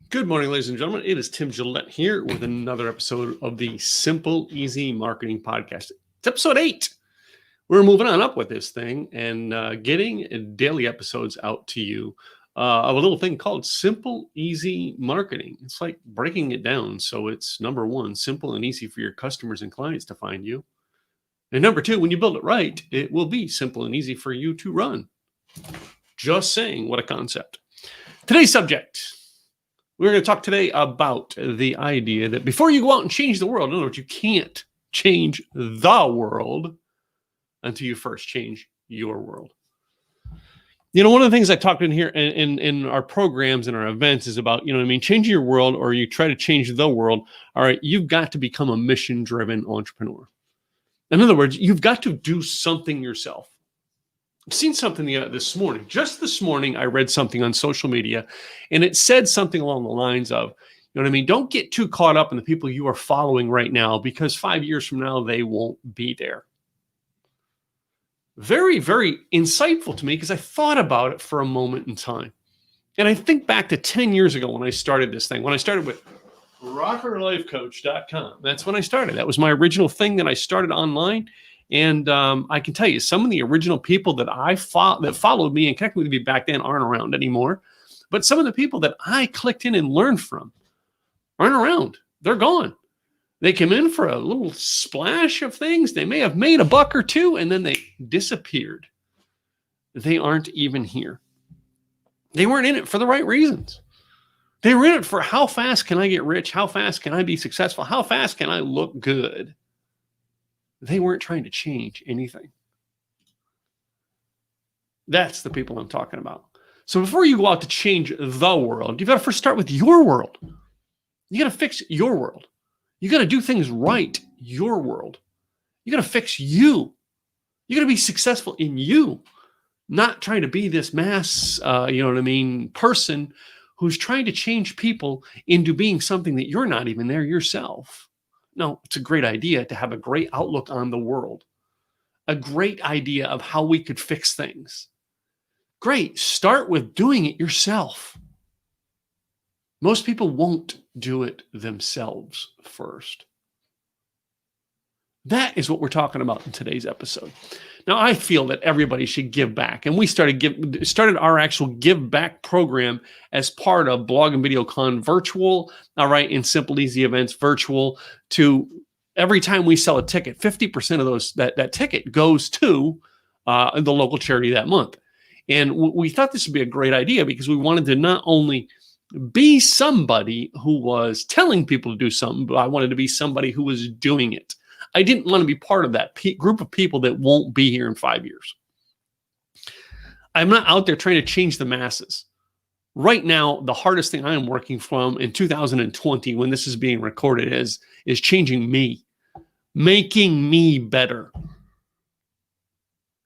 Good morning, ladies and gentlemen. It is Tim Gillette here with another episode of the Simple Easy Marketing Podcast. It's episode 8. We're moving on up with this thing and getting daily episodes out to you of a little thing called Simple Easy Marketing. It's like breaking it down so it's number one, simple and easy for your customers and clients to find you. And number two, when you build it right, it will be simple and easy for you to run. Just saying, what a concept. Today's subject. We're going to talk today about the idea that before you go out and change the world, in other words, you can't change the world until you first change your world. You know, one of the things I talked in here in our programs and our events is about, changing your world, or you try to change the world. All right, you've got to become a mission-driven entrepreneur. In other words, you've got to do something yourself. I've seen something this morning. Just this morning, I read something on social media, and it said something along the lines of, don't get too caught up in the people you are following right now, because 5 years from now, they won't be there. Very, very insightful to me, because I thought about it for a moment in time. And I think back to 10 years ago when I started this thing, when I started with rockerlifecoach.com. That's when I started. That was my original thing that I started online. And I can tell you, some of the original people that that followed me and connected with me back then aren't around anymore. But some of the people that I clicked in and learned from aren't around. They're gone. They came in for a little splash of things. They may have made a buck or two, and then they disappeared. They aren't even here. They weren't in it for the right reasons. They were in it for how fast can I get rich? How fast can I be successful? How fast can I look good? They weren't trying to change anything. That's the people I'm talking about. So before you go out to change the world, you've got to first start with your world. You got to fix your world. You got to do things right, your world. You got to fix you. You got to be successful in you, not trying to be this mass, person who's trying to change people into being something that you're not even there yourself. No, it's a great idea to have a great outlook on the world, a great idea of how we could fix things. Great. Start with doing it yourself. Most people won't do it themselves first. That is what we're talking about in today's episode. Now, I feel that everybody should give back. And we started our actual give back program as part of Blog and Video Con virtual, all right, in Simple Easy Events virtual. To every time we sell a ticket, 50% of that ticket goes to the local charity that month. And we thought this would be a great idea because we wanted to not only be somebody who was telling people to do something, but I wanted to be somebody who was doing it. I didn't want to be part of that group of people that won't be here in 5 years. I'm not out there trying to change the masses. Right now, the hardest thing I am working from in 2020, when this is being recorded, is changing me, making me better.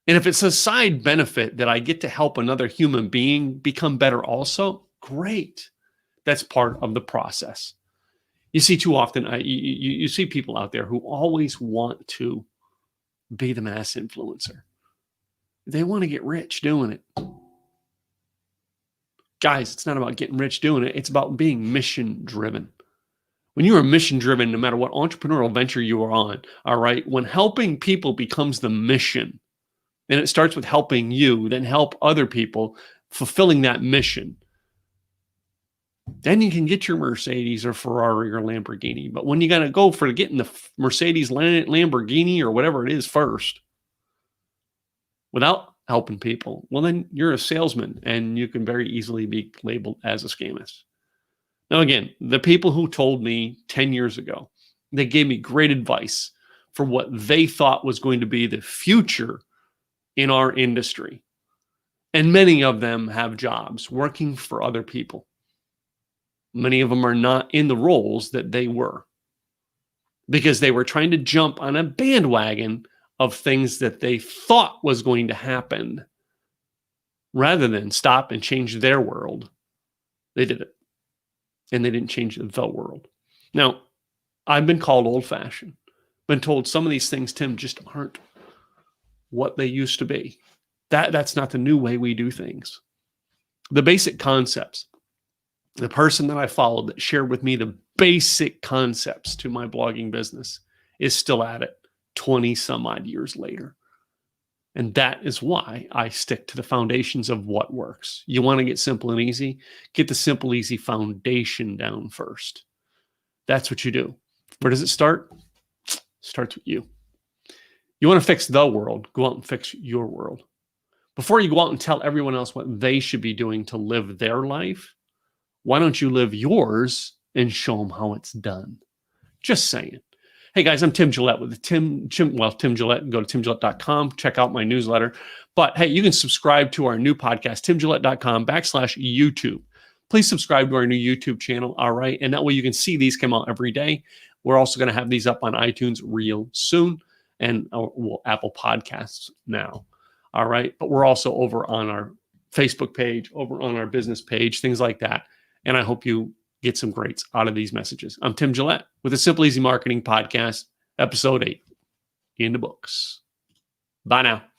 And if it's a side benefit that I get to help another human being become better also, great. That's part of the process. You see too often, you see people out there who always want to be the mass influencer. They want to get rich doing it. Guys, it's not about getting rich doing it. It's about being mission-driven. When you are mission-driven, no matter what entrepreneurial venture you are on, all right, when helping people becomes the mission, and it starts with helping you, then help other people fulfilling that mission, then you can get your Mercedes or Ferrari or Lamborghini. But when you got to go for getting the Mercedes, Lamborghini, or whatever it is first, without helping people, well, then you're a salesman and you can very easily be labeled as a scammer. Now, again, the people who told me 10 years ago, they gave me great advice for what they thought was going to be the future in our industry. And many of them have jobs working for other people. Many of them are not in the roles that they were because they were trying to jump on a bandwagon of things that they thought was going to happen rather than stop and change their world. They did it, and they didn't change the world. Now, I've been called old-fashioned, been told some of these things, Tim, just aren't what they used to be. That's not the new way we do things. The basic concepts The person that I followed that shared with me the basic concepts to my blogging business is still at it 20 some odd years later. And that is why I stick to the foundations of what works. You want to get simple and easy, get the simple, easy foundation down first. That's what you do. Where does it start? It starts with you. You want to fix the world, go out and fix your world. Before you go out and tell everyone else what they should be doing to live their life, why don't you live yours and show them how it's done? Just saying. Hey guys, I'm Tim Gillette with Tim Gillette. Go to timgillette.com, check out my newsletter. But hey, you can subscribe to our new podcast, timgillette.com/YouTube. Please subscribe to our new YouTube channel, all right? And that way you can see these come out every day. We're also going to have these up on iTunes real soon and Apple Podcasts now, all right? But we're also over on our Facebook page, over on our business page, things like that. And I hope you get some greats out of these messages. I'm Tim Gillette with the Simple Easy Marketing Podcast, episode 8 in the books. Bye now.